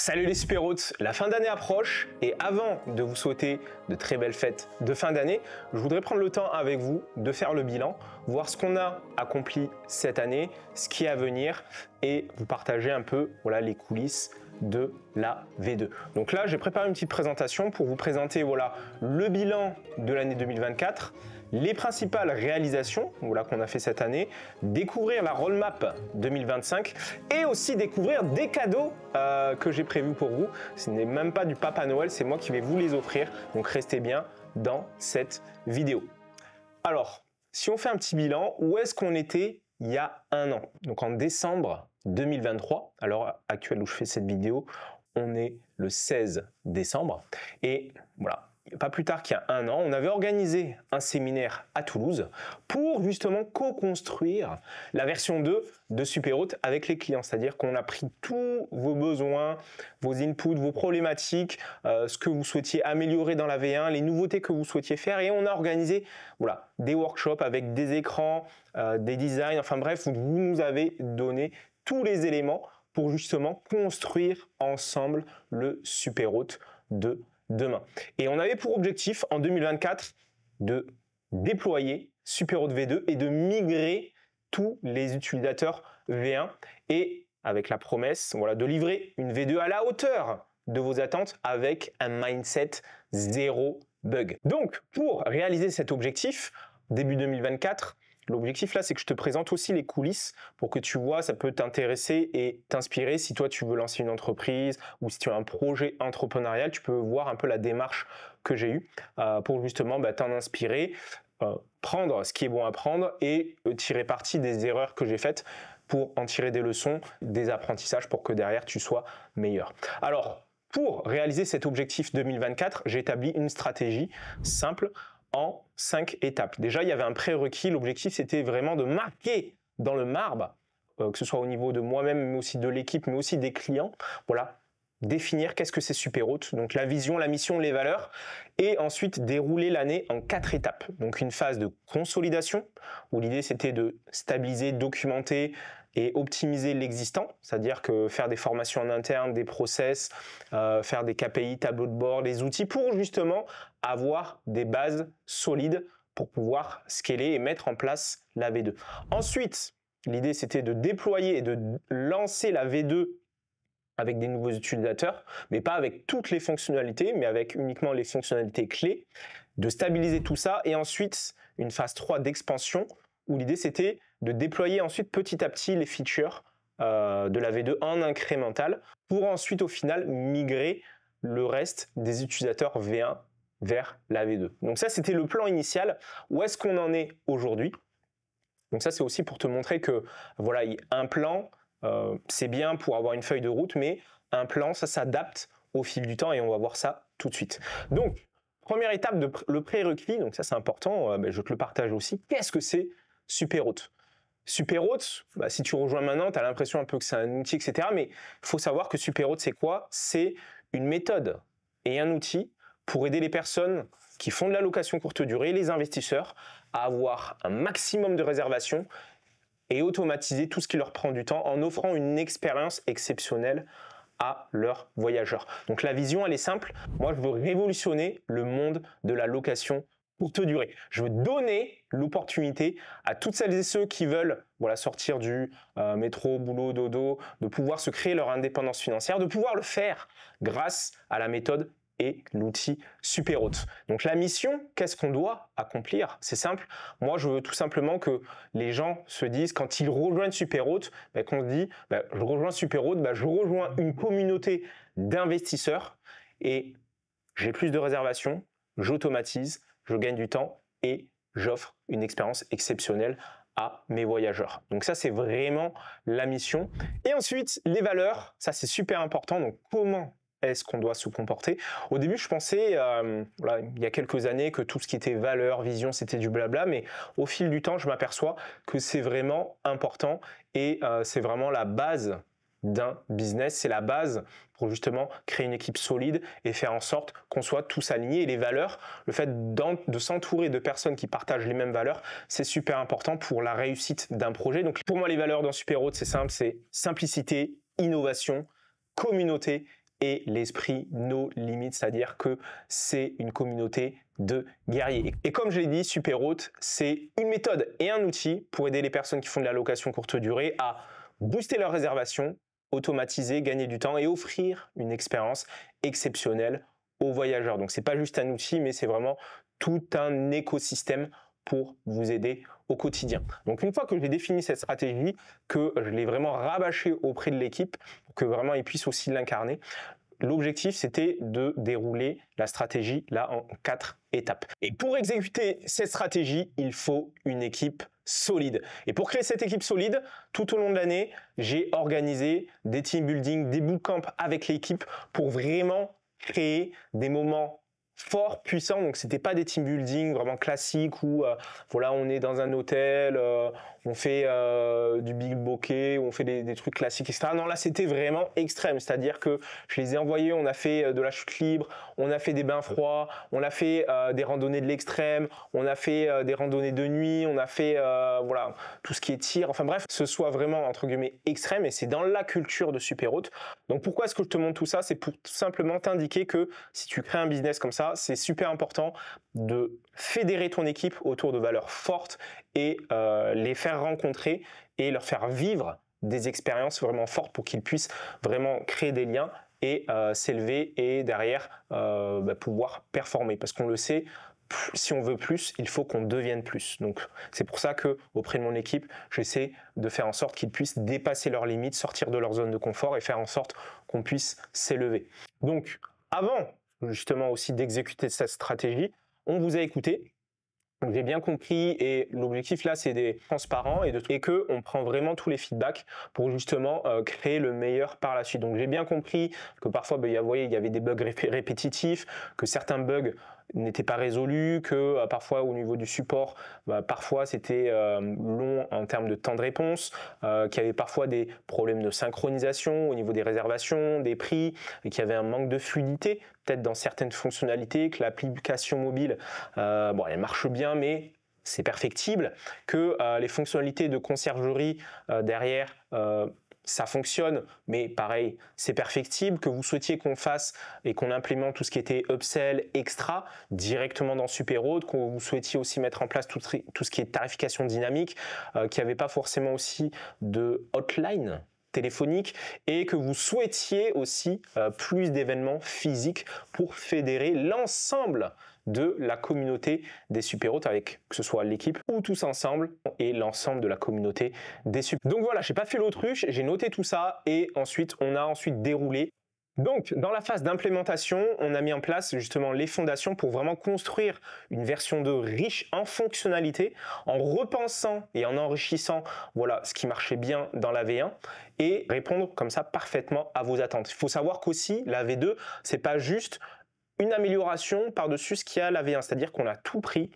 Salut les supéroutes, la fin d'année approche et avant de vous souhaiter de très belles fêtes de fin d'année, je voudrais prendre le temps avec vous de faire le bilan, voir ce qu'on a accompli cette année, ce qui est à venir et vous partager un peu les coulisses de la V2. Donc là, j'ai préparé une petite présentation pour vous présenter le bilan de l'année 2024, les principales réalisations qu'on a fait cette année, découvrir la roadmap 2025 et aussi découvrir des cadeaux que j'ai prévus pour vous. Ce n'est même pas du Papa Noël, c'est moi qui vais vous les offrir. Donc restez bien dans cette vidéo. Alors, si on fait un petit bilan, où est-ce qu'on était il y a un an? Donc en décembre 2023, à l'heure actuelle où je fais cette vidéo, on est le 16 décembre. Et voilà, pas plus tard qu'il y a un an, on avait organisé un séminaire à Toulouse pour justement co-construire la version 2 de Superhôte avec les clients. C'est-à-dire qu'on a pris tous vos besoins, vos inputs, vos problématiques, ce que vous souhaitiez améliorer dans la V1, les nouveautés que vous souhaitiez faire et on a organisé des workshops avec des écrans, des designs, enfin bref, vous nous avez donné tous les éléments pour justement construire ensemble le Superhôte de demain. Et on avait pour objectif en 2024 de déployer Superhôte V2 et de migrer tous les utilisateurs V1 et avec la promesse de livrer une V2 à la hauteur de vos attentes avec un mindset zéro bug. Donc pour réaliser cet objectif, début 2024, l'objectif là, c'est que je te présente aussi les coulisses pour que tu vois, ça peut t'intéresser et t'inspirer si toi tu veux lancer une entreprise ou si tu as un projet entrepreneurial, tu peux voir un peu la démarche que j'ai eue pour justement t'en inspirer, prendre ce qui est bon à prendre et tirer parti des erreurs que j'ai faites pour en tirer des leçons, des apprentissages pour que derrière tu sois meilleur. Alors, pour réaliser cet objectif 2024, j'ai établi une stratégie simple en 5 étapes. Déjà, il y avait un prérequis. L'objectif, c'était vraiment de marquer dans le marbre, que ce soit au niveau de moi-même, mais aussi de l'équipe, mais aussi des clients. Définir qu'est-ce que c'est Superhôte, donc la vision, la mission, les valeurs, et ensuite dérouler l'année en 4 étapes. Donc une phase de consolidation, où l'idée c'était de stabiliser, documenter et optimiser l'existant, c'est-à-dire que faire des formations en interne, des process, faire des KPI, tableaux de bord, des outils pour justement avoir des bases solides pour pouvoir scaler et mettre en place la V2. Ensuite, l'idée c'était de déployer et de lancer la V2 avec des nouveaux utilisateurs, mais pas avec toutes les fonctionnalités, mais avec uniquement les fonctionnalités clés, de stabiliser tout ça, et ensuite une phase 3 d'expansion, où l'idée c'était de déployer ensuite petit à petit les features de la V2 en incrémental, pour ensuite au final migrer le reste des utilisateurs V1 vers la V2. Donc ça c'était le plan initial. Où est-ce qu'on en est aujourd'hui? Donc ça c'est aussi pour te montrer que un plan, c'est bien pour avoir une feuille de route, mais un plan, ça s'adapte au fil du temps et on va voir ça tout de suite. Donc, première étape, le prérequis, donc ça c'est important, je te le partage aussi. Qu'est-ce que c'est Superhôte? Superhôte, si tu rejoins maintenant, tu as l'impression un peu que c'est un outil, etc. Mais il faut savoir que Superhôte, c'est quoi? C'est une méthode et un outil pour aider les personnes qui font de la location courte durée, les investisseurs, à avoir un maximum de réservations et automatiser tout ce qui leur prend du temps en offrant une expérience exceptionnelle à leurs voyageurs. Donc la vision, elle est simple. Moi, je veux révolutionner le monde de la location courte durée. Je veux donner l'opportunité à toutes celles et ceux qui veulent sortir du métro, boulot, dodo, de pouvoir se créer leur indépendance financière, de pouvoir le faire grâce à la méthode et l'outil Superhôte. Donc la mission, qu'est-ce qu'on doit accomplir? C'est simple. Moi, je veux tout simplement que les gens se disent, quand ils rejoignent Superhôte, qu'on se dit, je rejoins Superhôte, je rejoins une communauté d'investisseurs et j'ai plus de réservations, j'automatise, je gagne du temps et j'offre une expérience exceptionnelle à mes voyageurs. Donc ça, c'est vraiment la mission. Et ensuite, les valeurs, ça c'est super important. Donc comment est-ce qu'on doit se comporter? Au début, je pensais, il y a quelques années, que tout ce qui était valeur, vision, c'était du blabla, mais au fil du temps, je m'aperçois que c'est vraiment important et c'est vraiment la base d'un business, c'est la base pour justement créer une équipe solide et faire en sorte qu'on soit tous alignés. Et les valeurs, le fait de s'entourer de personnes qui partagent les mêmes valeurs, c'est super important pour la réussite d'un projet. Donc pour moi, les valeurs dans Superhôte, c'est simple, c'est simplicité, innovation, communauté et l'esprit no limit, c'est-à-dire que c'est une communauté de guerriers. Et comme je l'ai dit, Superhôte, c'est une méthode et un outil pour aider les personnes qui font de la location courte durée à booster leur réservation, automatiser, gagner du temps et offrir une expérience exceptionnelle aux voyageurs. Donc c'est pas juste un outil, mais c'est vraiment tout un écosystème pour vous aider au quotidien. Donc une fois que j'ai défini cette stratégie, que je l'ai vraiment rabâché auprès de l'équipe, pour que vraiment ils puissent aussi l'incarner, l'objectif c'était de dérouler la stratégie là en 4 étapes. Et pour exécuter cette stratégie, il faut une équipe solide. Et pour créer cette équipe solide, tout au long de l'année, j'ai organisé des team building, des bootcamps avec l'équipe pour vraiment créer des moments forts, puissants. Donc c'était pas des team building vraiment classiques où voilà, on est dans un hôtel, on fait du big bokeh, on fait des trucs classiques, etc. Non, là c'était vraiment extrême, c'est-à-dire que je les ai envoyés, on a fait de la chute libre, on a fait des bains froids, on a fait des randonnées de l'extrême, on a fait des randonnées de nuit, on a fait voilà, tout ce qui est tir, enfin bref, ce soit vraiment entre guillemets extrême, et c'est dans la culture de Superhôte. Donc pourquoi est-ce que je te montre tout ça? C'est pour tout simplement t'indiquer que si tu crées un business comme ça, c'est super important de fédérer ton équipe autour de valeurs fortes et les faire rencontrer et leur faire vivre des expériences vraiment fortes pour qu'ils puissent vraiment créer des liens et s'élever et derrière pouvoir performer. Parce qu'on le sait, si on veut plus, il faut qu'on devienne plus. Donc c'est pour ça que auprès de mon équipe, j'essaie de faire en sorte qu'ils puissent dépasser leurs limites, sortir de leur zone de confort et faire en sorte qu'on puisse s'élever. Donc avant justement aussi d'exécuter cette stratégie, on vous a écouté. J'ai bien compris et l'objectif là c'est d'être transparent et que on prend vraiment tous les feedbacks pour justement créer le meilleur par la suite. Donc j'ai bien compris que parfois il y avait des bugs répétitifs, que certains bugs n'étaient pas résolus, que parfois au niveau du support, parfois c'était long en termes de temps de réponse, qu'il y avait parfois des problèmes de synchronisation au niveau des réservations, des prix, et qu'il y avait un manque de fluidité peut-être dans certaines fonctionnalités, que l'application mobile, elle marche bien, mais c'est perfectible, que les fonctionnalités de conciergerie derrière, ça fonctionne, mais pareil, c'est perfectible, que vous souhaitiez qu'on fasse et qu'on implémente tout ce qui était upsell, extra, directement dans Superhôte, que vous souhaitiez aussi mettre en place tout ce qui est tarification dynamique, qu'il n'y avait pas forcément aussi de hotline téléphonique et que vous souhaitiez aussi plus d'événements physiques pour fédérer l'ensemble de la communauté des Superhôtes, avec que ce soit l'équipe ou tous ensemble et l'ensemble de la communauté des Superhôtes. Donc voilà, j'ai pas fait l'autruche, j'ai noté tout ça et ensuite on a déroulé. Donc, dans la phase d'implémentation, on a mis en place justement les fondations pour vraiment construire une version 2 riche en fonctionnalités, en repensant et en enrichissant voilà, ce qui marchait bien dans la V1 et répondre comme ça parfaitement à vos attentes. Il faut savoir qu'aussi, la V2, c'est pas juste une amélioration par-dessus ce qu'il y a à la V1, c'est-à-dire qu'on a tout pris,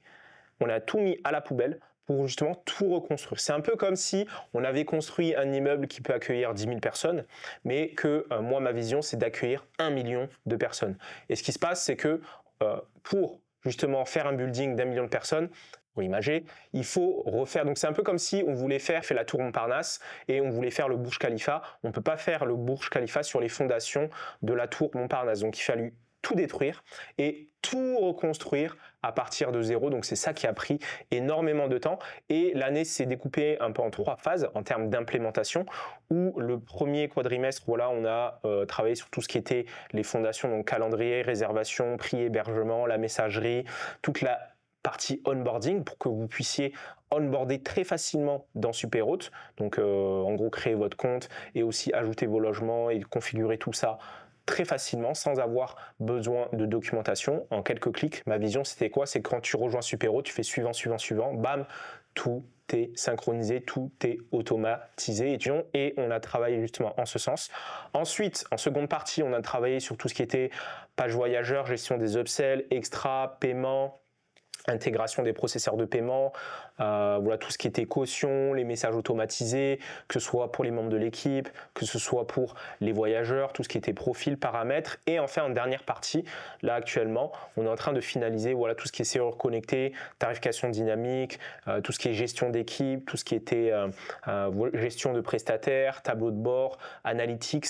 on a tout mis à la poubelle pour justement tout reconstruire. C'est un peu comme si on avait construit un immeuble qui peut accueillir 10 000 personnes, mais que moi, ma vision, c'est d'accueillir 1 million de personnes. Et ce qui se passe, c'est que pour justement faire un building d'1 million de personnes, pour imager, il faut refaire. Donc c'est un peu comme si on voulait faire la tour Montparnasse et on voulait faire le Burj Khalifa. On ne peut pas faire le Burj Khalifa sur les fondations de la tour Montparnasse. Donc il fallut tout détruire et tout reconstruire à partir de zéro. Donc c'est ça qui a pris énormément de temps et l'année s'est découpée un peu en 3 phases en termes d'implémentation, où le premier quadrimestre, voilà, on a travaillé sur tout ce qui était les fondations, donc calendrier, réservation, prix, hébergement, la messagerie, toute la partie onboarding pour que vous puissiez onboarder très facilement dans Superhôte. Donc en gros créer votre compte et aussi ajouter vos logements et configurer tout ça très facilement sans avoir besoin de documentation. En quelques clics, ma vision c'était quoi? C'est quand tu rejoins Superhôte, tu fais suivant, suivant, suivant, bam, tout est synchronisé, tout est automatisé et on a travaillé justement en ce sens. Ensuite, en seconde partie, on a travaillé sur tout ce qui était page voyageur, gestion des upsells, extra, paiement, intégration des processeurs de paiement, voilà tout ce qui était caution, les messages automatisés, que ce soit pour les membres de l'équipe, que ce soit pour les voyageurs, tout ce qui était profil, paramètres. Et enfin en dernière partie, là actuellement, on est en train de finaliser voilà tout ce qui est serveur connecté, tarification dynamique, tout ce qui est gestion d'équipe, tout ce qui était gestion de prestataires, tableau de bord, analytics,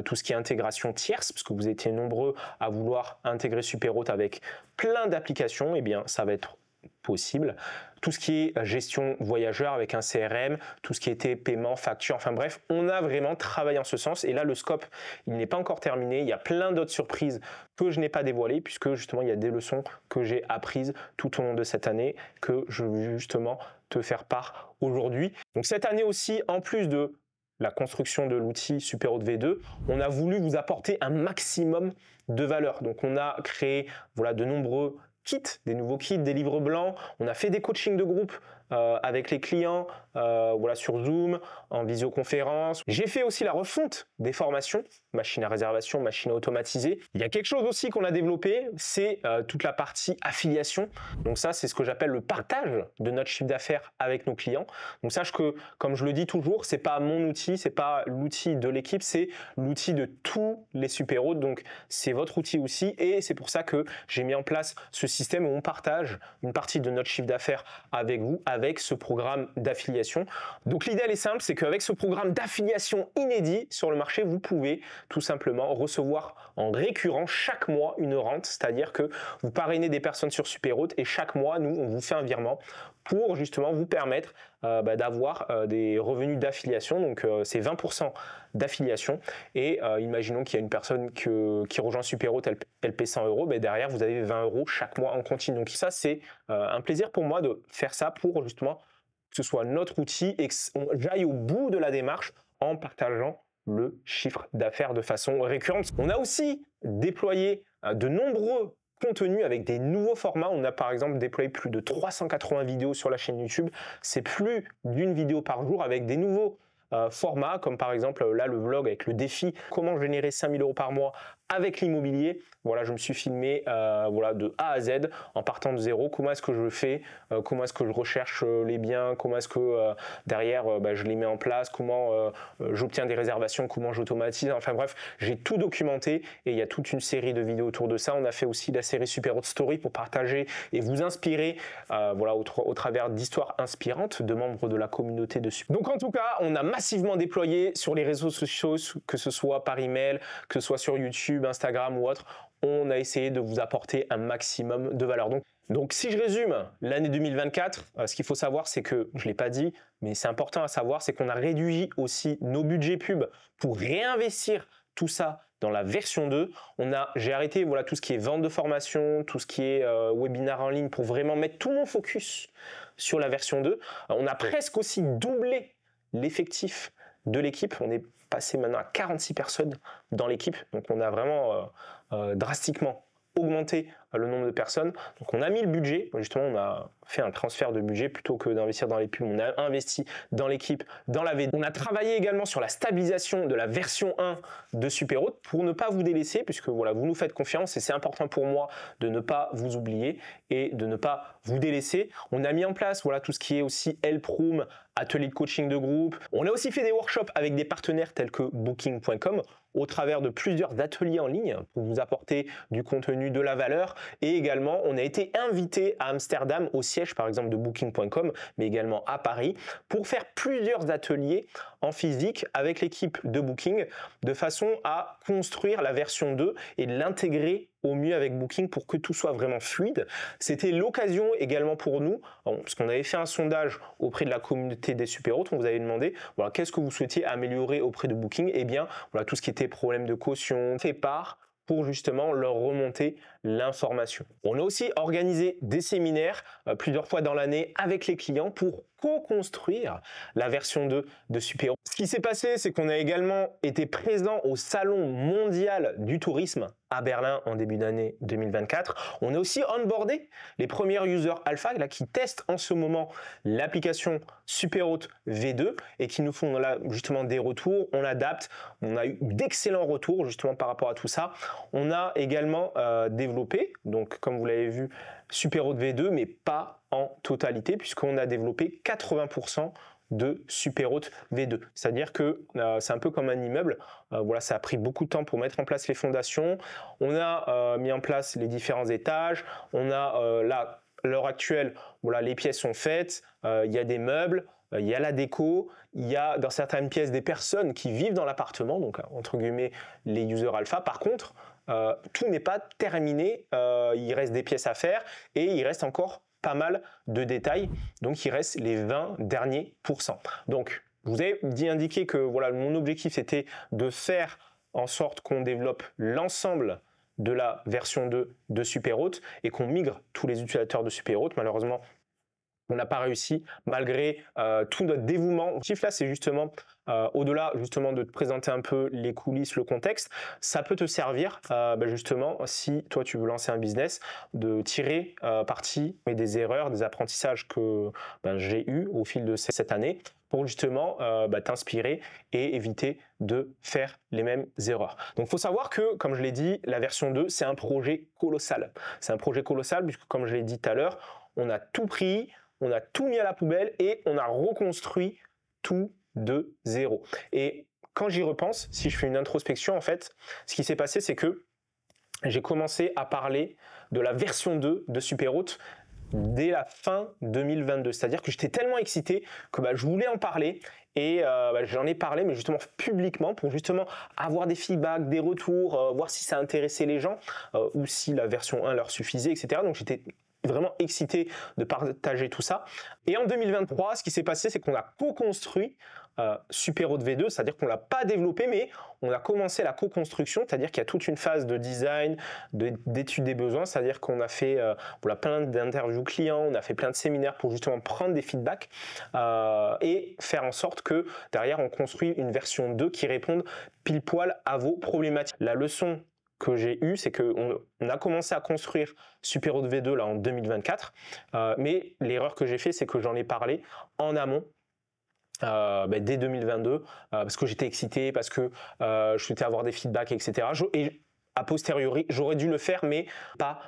tout ce qui est intégration tierce, parce que vous étiez nombreux à vouloir intégrer Superhot avec plein d'applications, et bien ça va être possible. Tout ce qui est gestion voyageur avec un CRM, tout ce qui était paiement, facture, enfin bref, on a vraiment travaillé en ce sens. Et là, le scope, il n'est pas encore terminé. Il y a plein d'autres surprises que je n'ai pas dévoilées, puisque justement, il y a des leçons que j'ai apprises tout au long de cette année que je veux justement te faire part aujourd'hui. Donc cette année aussi, en plus de la construction de l'outil Superhot V2, on a voulu vous apporter un maximum de valeur. Donc on a créé voilà, de nombreux kits, des nouveaux kits, des livres blancs. On a fait des coachings de groupe avec les clients, voilà, sur Zoom, en visioconférence. J'ai fait aussi la refonte des formations, machine à réservation, machine à automatiser. Il y a quelque chose aussi qu'on a développé, c'est toute la partie affiliation. Donc ça, c'est ce que j'appelle le partage de notre chiffre d'affaires avec nos clients. Donc sache que, comme je le dis toujours, c'est pas mon outil, c'est pas l'outil de l'équipe, c'est l'outil de tous les Superhots. Donc c'est votre outil aussi, et c'est pour ça que j'ai mis en place ce système où on partage une partie de notre chiffre d'affaires avec vous, avec ce programme d'affiliation. Donc l'idée elle est simple, c'est qu'avec ce programme d'affiliation inédit sur le marché, vous pouvez tout simplement recevoir en récurrent chaque mois une rente, c'est-à-dire que vous parrainez des personnes sur Superhot et chaque mois, nous, on vous fait un virement pour justement vous permettre d'avoir des revenus d'affiliation. Donc c'est 20% d'affiliation, et imaginons qu'il y a une personne qui rejoint Superhot, elle paie 100 €, mais derrière vous avez 20 € chaque mois en continu. Donc ça c'est un plaisir pour moi de faire ça pour justement que ce soit notre outil et que j'aille au bout de la démarche en partageant le chiffre d'affaires de façon récurrente. On a aussi déployé de nombreux contenus avec des nouveaux formats. On a par exemple déployé plus de 380 vidéos sur la chaîne YouTube. C'est plus d'une vidéo par jour avec des nouveaux formats, comme par exemple là le vlog avec le défi comment générer 5 000 € par mois avec l'immobilier. Voilà, je me suis filmé voilà, de A à Z en partant de zéro. Comment est-ce que je le fais, comment est-ce que je recherche les biens, comment est-ce que derrière je les mets en place, comment j'obtiens des réservations, comment j'automatise. Enfin bref, j'ai tout documenté et il y a toute une série de vidéos autour de ça. On a fait aussi la série Superhot Story pour partager et vous inspirer voilà, au travers d'histoires inspirantes de membres de la communauté de Superhot. Donc en tout cas, on a massivement déployé sur les réseaux sociaux, que ce soit par email, que ce soit sur YouTube, Instagram ou autre, on a essayé de vous apporter un maximum de valeur. Donc si je résume l'année 2024, ce qu'il faut savoir, c'est que, je ne l'ai pas dit, mais c'est important à savoir, c'est qu'on a réduit aussi nos budgets pub pour réinvestir tout ça dans la version 2. J'ai arrêté voilà, tout ce qui est vente de formation, tout ce qui est webinaire en ligne pour vraiment mettre tout mon focus sur la version 2. On a presque aussi doublé l'effectif de l'équipe. On est passé maintenant à 46 personnes dans l'équipe. Donc on a vraiment drastiquement augmenter le nombre de personnes. Donc on a mis le budget, justement on a fait un transfert de budget plutôt que d'investir dans les pubs, on a investi dans l'équipe, dans la V2. On a travaillé également sur la stabilisation de la version 1 de Superhot pour ne pas vous délaisser, puisque voilà, vous nous faites confiance et c'est important pour moi de ne pas vous oublier et de ne pas vous délaisser. On a mis en place voilà, tout ce qui est aussi Help Room, atelier de coaching de groupe. On a aussi fait des workshops avec des partenaires tels que Booking.com au travers de plusieurs ateliers en ligne pour vous apporter du contenu, de la valeur. Et également, on a été invité à Amsterdam, au siège par exemple de Booking.com, mais également à Paris, pour faire plusieurs ateliers en physique avec l'équipe de Booking, de façon à construire la version 2 et de l'intégrer au mieux avec Booking pour que tout soit vraiment fluide. C'était l'occasion également pour nous, parce qu'on avait fait un sondage auprès de la communauté des Superhot, on vous avait demandé voilà, qu'est-ce que vous souhaitiez améliorer auprès de Booking. Eh bien, voilà, tout ce qui était problème de caution, fait part pour justement leur remonter l'information. On a aussi organisé des séminaires plusieurs fois dans l'année avec les clients pour co-construire la version 2 de Super. Ce qui s'est passé, c'est qu'on a également été présent au Salon mondial du tourisme à Berlin en début d'année 2024. On a aussi onboardé les premiers users alpha là, qui testent en ce moment l'application Superhôte V2 et qui nous font là justement des retours. On adapte, on a eu d'excellents retours justement par rapport à tout ça. On a également développé, donc comme vous l'avez vu, Superhôte V2, mais pas en totalité puisqu'on a développé 80% de Superhôte V2. C'est-à-dire que c'est un peu comme un immeuble. Voilà, ça a pris beaucoup de temps pour mettre en place les fondations. On a mis en place les différents étages. On a là, à l'heure actuelle, voilà, les pièces sont faites. Il y a des meubles. Il y a la déco, il y a dans certaines pièces des personnes qui vivent dans l'appartement, donc entre guillemets les users alpha. Par contre, tout n'est pas terminé, il reste des pièces à faire et il reste encore pas mal de détails, donc il reste les 20 derniers pourcents. Donc, je vous ai indiqué que voilà, mon objectif c'était de faire en sorte qu'on développe l'ensemble de la version 2 de Superhôte et qu'on migre tous les utilisateurs de Superhôte. Malheureusement, on n'a pas réussi malgré tout notre dévouement. L'objectif là, c'est justement au-delà justement de te présenter un peu les coulisses, le contexte, ça peut te servir justement si toi tu veux lancer un business, de tirer parti des erreurs, des apprentissages que j'ai eu au fil de cette année pour justement t'inspirer et éviter de faire les mêmes erreurs. Donc il faut savoir que, comme je l'ai dit, la version 2, c'est un projet colossal. C'est un projet colossal puisque, comme je l'ai dit tout à l'heure, on a tout pris, on a tout mis à la poubelle et on a reconstruit tout de zéro. Et quand j'y repense, si je fais une introspection, en fait, ce qui s'est passé, c'est que j'ai commencé à parler de la version 2 de Superhôte dès la fin 2022. C'est-à-dire que j'étais tellement excité que je voulais en parler et j'en ai parlé, mais justement publiquement, pour justement avoir des feedbacks, des retours, voir si ça intéressait les gens ou si la version 1 leur suffisait, etc. Donc j'étais vraiment excité de partager tout ça. Et en 2023, ce qui s'est passé, c'est qu'on a co-construit Superhôte V2, c'est-à-dire qu'on ne l'a pas développé, mais on a commencé la co-construction, c'est-à-dire qu'il y a toute une phase de design, d'étude des besoins, c'est-à-dire qu'on a fait plein d'interviews clients, on a fait plein de séminaires pour justement prendre des feedbacks et faire en sorte que derrière, on construit une version 2 qui réponde pile poil à vos problématiques. La leçon que j'ai eu, c'est qu'on a commencé à construire Superhôte V2 là en 2024, mais l'erreur que j'ai fait, c'est que j'en ai parlé en amont dès 2022 parce que j'étais excité, parce que je souhaitais avoir des feedbacks, etc. Et a posteriori, j'aurais dû le faire, mais pas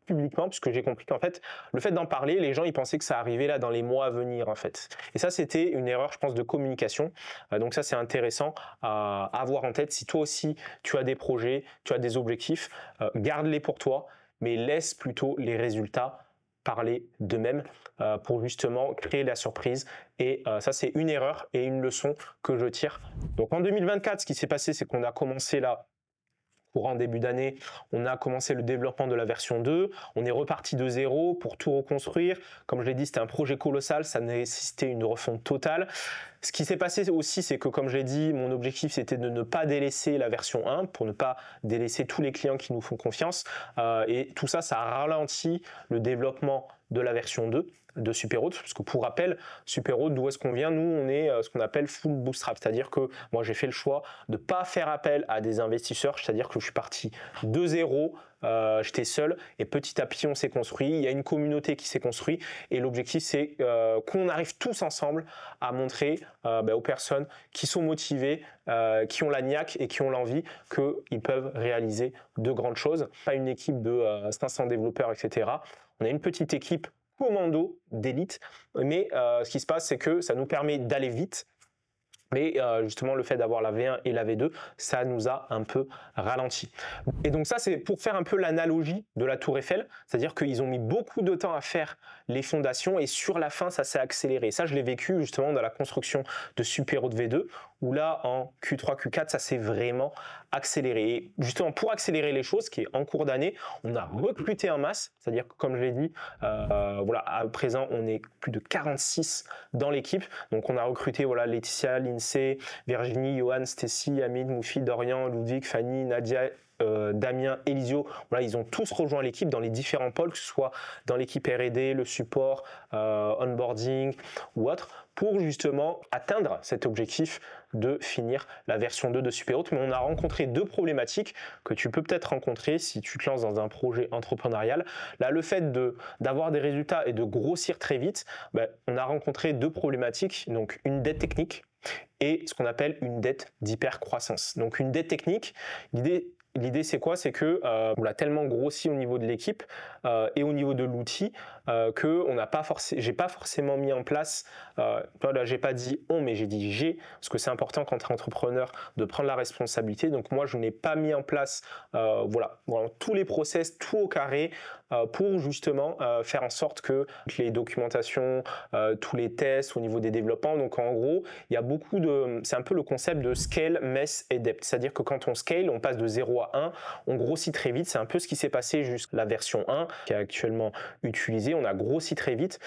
publiquement, puisque j'ai compris qu'en fait, le fait d'en parler, les gens ils pensaient que ça arrivait là dans les mois à venir en fait. Et ça, c'était une erreur, je pense, de communication. Donc ça, c'est intéressant à avoir en tête. Si toi aussi, tu as des projets, tu as des objectifs, garde-les pour toi, mais laisse plutôt les résultats parler d'eux-mêmes pour justement créer la surprise. Et ça, c'est une erreur et une leçon que je tire. Donc en 2024, ce qui s'est passé, c'est qu'on a commencé là, courant début d'année, on a commencé le développement de la version 2, on est reparti de zéro pour tout reconstruire. Comme je l'ai dit, c'était un projet colossal, ça nécessitait une refonte totale. Ce qui s'est passé aussi, c'est que comme je l'ai dit, mon objectif c'était de ne pas délaisser la version 1 pour ne pas délaisser tous les clients qui nous font confiance. Et tout ça, ça a ralenti le développement de la version 2 de Superhôte, parce que pour rappel, Superhôte, d'où est-ce qu'on vient? Nous, on est ce qu'on appelle full bootstrap, c'est-à-dire que moi, j'ai fait le choix de ne pas faire appel à des investisseurs, c'est-à-dire que je suis parti de zéro, j'étais seul, et petit à petit, on s'est construit, il y a une communauté qui s'est construite, et l'objectif, c'est qu'on arrive tous ensemble à montrer aux personnes qui sont motivées, qui ont la niaque et qui ont l'envie qu'ils peuvent réaliser de grandes choses. Pas une équipe de 500 développeurs, etc. On a une petite équipe commando d'élite, mais ce qui se passe, c'est que ça nous permet d'aller vite, mais justement le fait d'avoir la V1 et la V2, ça nous a un peu ralenti. Et donc ça, c'est pour faire un peu l'analogie de la Tour Eiffel, c'est-à-dire qu'ils ont mis beaucoup de temps à faire les fondations et sur la fin, ça s'est accéléré. Ça, je l'ai vécu justement dans la construction de Superhôte V2, où là, en Q3, Q4, ça s'est vraiment accéléré. Et justement, pour accélérer les choses, qui est en cours d'année, on a recruté en masse, c'est-à-dire que comme je l'ai dit, voilà, à présent, on est plus de 46 dans l'équipe. Donc on a recruté voilà, Laetitia, Lindsay, Virginie, Johan, Stacy, Amine, Moufi, Dorian, Ludwig, Fanny, Nadia, Damien, Elisio, voilà, ils ont tous rejoint l'équipe dans les différents pôles, que ce soit dans l'équipe R&D, le support, onboarding ou autre, pour justement atteindre cet objectif de finir la version 2 de Superhot. Mais on a rencontré deux problématiques que tu peux peut-être rencontrer si tu te lances dans un projet entrepreneurial. Là, le fait d'avoir des résultats et de grossir très vite, ben, on a rencontré deux problématiques, donc une dette technique et ce qu'on appelle une dette d'hypercroissance. Donc une dette technique, l'idée c'est quoi? C'est que on l'a tellement grossi au niveau de l'équipe et au niveau de l'outil que j'ai pas forcément mis en place. Là, j'ai pas dit on, mais j'ai dit j'ai, parce que c'est important quand tu es entrepreneur de prendre la responsabilité. Donc moi, je n'ai pas mis en place voilà, tous les process, tout au carré pour justement faire en sorte que les documentations, tous les tests au niveau des développements. Donc en gros, il y a beaucoup de, c'est un peu le concept de scale, mess et depth. C'est-à-dire que quand on scale, on passe de 0 à 1, on grossit très vite. C'est un peu ce qui s'est passé jusqu'à la version 1 qui est actuellement utilisée. On a grossi très vite,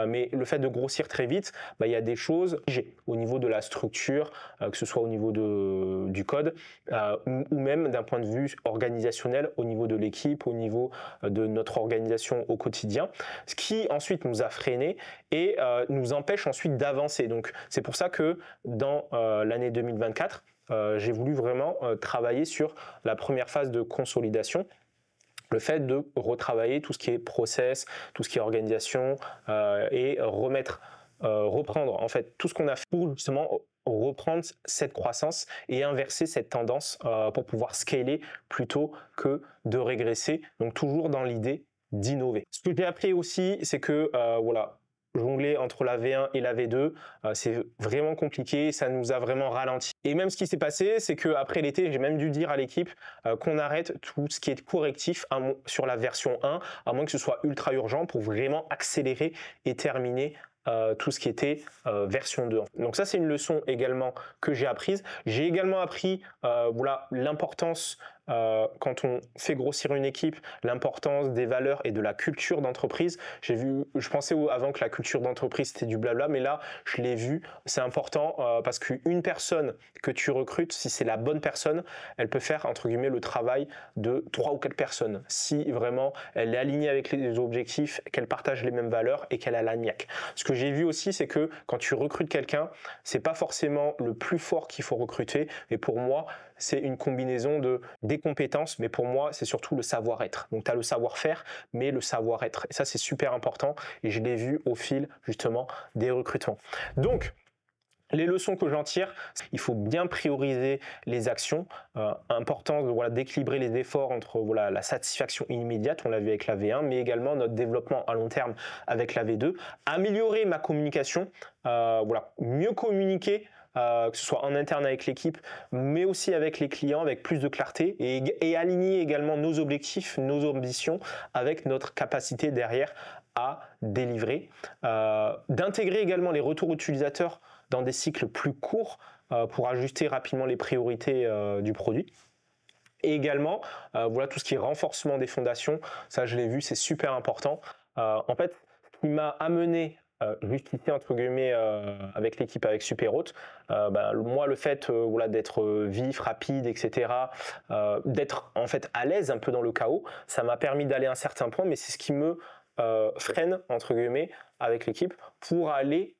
mais le fait de grossir très vite, bah, il y a des choses au niveau de la structure, que ce soit au niveau du code ou même d'un point de vue organisationnel, au niveau de l'équipe, au niveau de notre organisation au quotidien, ce qui ensuite nous a freinés et nous empêche ensuite d'avancer. Donc c'est pour ça que dans l'année 2024, j'ai voulu vraiment travailler sur la première phase de consolidation, le fait de retravailler tout ce qui est process, tout ce qui est organisation et reprendre en fait tout ce qu'on a fait pour justement reprendre cette croissance et inverser cette tendance pour pouvoir scaler plutôt que de régresser. Donc toujours dans l'idée d'innover. Ce que j'ai appris aussi, c'est que voilà, jongler entre la V1 et la V2, c'est vraiment compliqué, ça nous a vraiment ralenti. Et même ce qui s'est passé, c'est qu'après l'été, j'ai même dû dire à l'équipe qu'on arrête tout ce qui est correctif sur la version 1, à moins que ce soit ultra urgent pour vraiment accélérer et terminer tout ce qui était version 2. Donc ça, c'est une leçon également que j'ai apprise. J'ai également appris voilà, l'importance quand on fait grossir une équipe, l'importance des valeurs et de la culture d'entreprise. Je pensais avant que la culture d'entreprise c'était du blabla, mais là je l'ai vu, c'est important parce qu'une personne que tu recrutes, si c'est la bonne personne, elle peut faire entre guillemets le travail de 3 ou 4 personnes. Si vraiment elle est alignée avec les objectifs, qu'elle partage les mêmes valeurs et qu'elle a la niaque. Ce que j'ai vu aussi, c'est que quand tu recrutes quelqu'un, c'est pas forcément le plus fort qu'il faut recruter, mais pour moi, c'est une combinaison des compétences, mais pour moi, c'est surtout le savoir-être. Donc, tu as le savoir-faire, mais le savoir-être. Et ça, c'est super important et je l'ai vu au fil, justement, des recrutements. Donc, les leçons que j'en tire, il faut bien prioriser les actions. Important voilà, d'équilibrer les efforts entre voilà, la satisfaction immédiate, on l'a vu avec la V1, mais également notre développement à long terme avec la V2. Améliorer ma communication, voilà, mieux communiquer, que ce soit en interne avec l'équipe, mais aussi avec les clients, avec plus de clarté et aligner également nos objectifs, nos ambitions avec notre capacité derrière à délivrer. D'intégrer également les retours utilisateurs dans des cycles plus courts pour ajuster rapidement les priorités du produit. Et également, voilà tout ce qui est renforcement des fondations, ça je l'ai vu, c'est super important. En fait, ce qui m'a amené juste ici entre guillemets avec l'équipe avec Superhot, moi le fait voilà, d'être vif, rapide, etc., d'être en fait à l'aise un peu dans le chaos, ça m'a permis d'aller à un certain point, mais c'est ce qui me freine entre guillemets avec l'équipe pour aller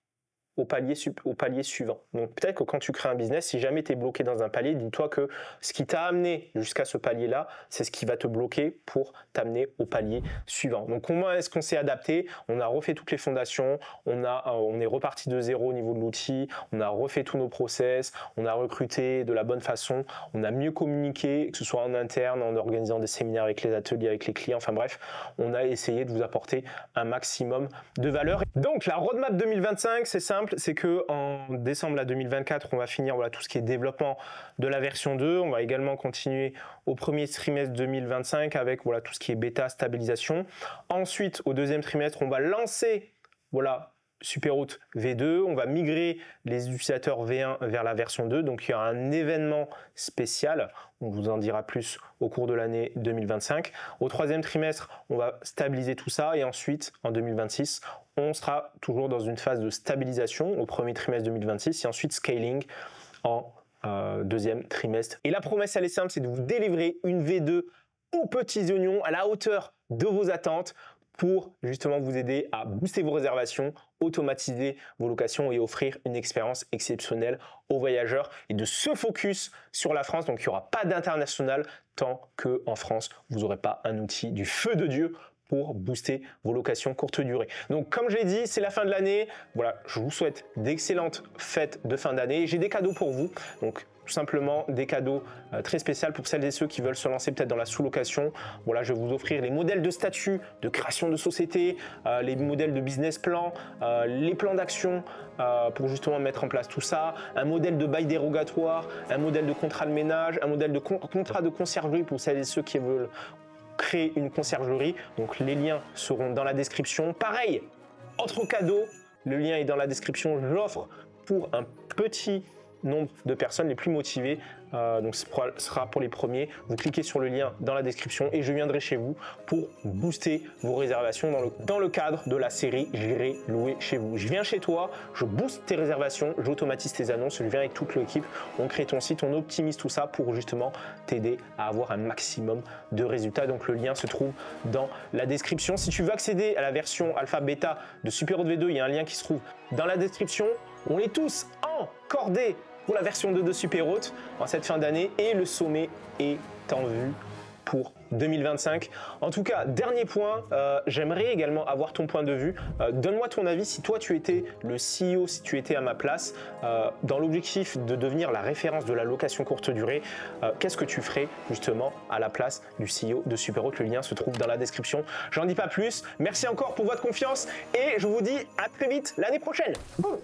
au palier suivant. Donc peut-être que quand tu crées un business, si jamais tu es bloqué dans un palier, dis-toi que ce qui t'a amené jusqu'à ce palier-là, c'est ce qui va te bloquer pour t'amener au palier suivant. Donc comment est-ce qu'on s'est adapté? On a refait toutes les fondations, on est reparti de zéro au niveau de l'outil, on a refait tous nos process, on a recruté de la bonne façon, on a mieux communiqué, que ce soit en interne, en organisant des séminaires avec les ateliers, avec les clients, enfin bref, on a essayé de vous apporter un maximum de valeur. Donc la roadmap 2025, c'est simple, c'est que en décembre 2024, on va finir voilà, tout ce qui est développement de la version 2. On va également continuer au premier trimestre 2025 avec voilà, tout ce qui est bêta, stabilisation. Ensuite, au deuxième trimestre, on va lancer voilà, Superhot V2, on va migrer les utilisateurs V1 vers la version 2, donc il y aura un événement spécial, on vous en dira plus au cours de l'année 2025. Au troisième trimestre, on va stabiliser tout ça et ensuite, en 2026, on sera toujours dans une phase de stabilisation au premier trimestre 2026 et ensuite scaling en deuxième trimestre. Et la promesse, elle est simple, c'est de vous délivrer une V2 aux petits oignons, à la hauteur de vos attentes, pour justement vous aider à booster vos réservations, automatiser vos locations et offrir une expérience exceptionnelle aux voyageurs et de se focus sur la France. Donc il n'y aura pas d'international tant qu'en France, vous n'aurez pas un outil du feu de Dieu pour booster vos locations courte durée. Donc comme j'ai dit, c'est la fin de l'année. Voilà, je vous souhaite d'excellentes fêtes de fin d'année. J'ai des cadeaux pour vous. Donc tout simplement des cadeaux très spéciaux pour celles et ceux qui veulent se lancer peut-être dans la sous-location. Voilà, je vais vous offrir les modèles de statut, de création de société, les modèles de business plan, les plans d'action pour justement mettre en place tout ça, un modèle de bail dérogatoire, un modèle de contrat de ménage, un modèle de contrat de conciergerie pour celles et ceux qui veulent créer une conciergerie. Donc les liens seront dans la description. Pareil, autre cadeau, le lien est dans la description. Je l'offre pour un petit nombre de personnes les plus motivées, donc ce sera pour les premiers. Vous cliquez sur le lien dans la description et je viendrai chez vous pour booster vos réservations dans le cadre de la série J'irai louer chez vous. Je viens chez toi, je booste tes réservations, j'automatise tes annonces, je viens avec toute l'équipe, on crée ton site, on optimise tout ça pour justement t'aider à avoir un maximum de résultats. Donc le lien se trouve dans la description. Si tu veux accéder à la version alpha bêta de Superhot V2, il y a un lien qui se trouve dans la description. On est tous encordés pour la version 2 de Superhot en cette fin d'année et le sommet est en vue pour 2025. En tout cas, dernier point, j'aimerais également avoir ton point de vue. Donne-moi ton avis si toi tu étais le CEO, si tu étais à ma place, dans l'objectif de devenir la référence de la location courte durée, qu'est-ce que tu ferais justement à la place du CEO de Superhot? Le lien se trouve dans la description. J'en dis pas plus. Merci encore pour votre confiance et je vous dis à très vite l'année prochaine. Boum.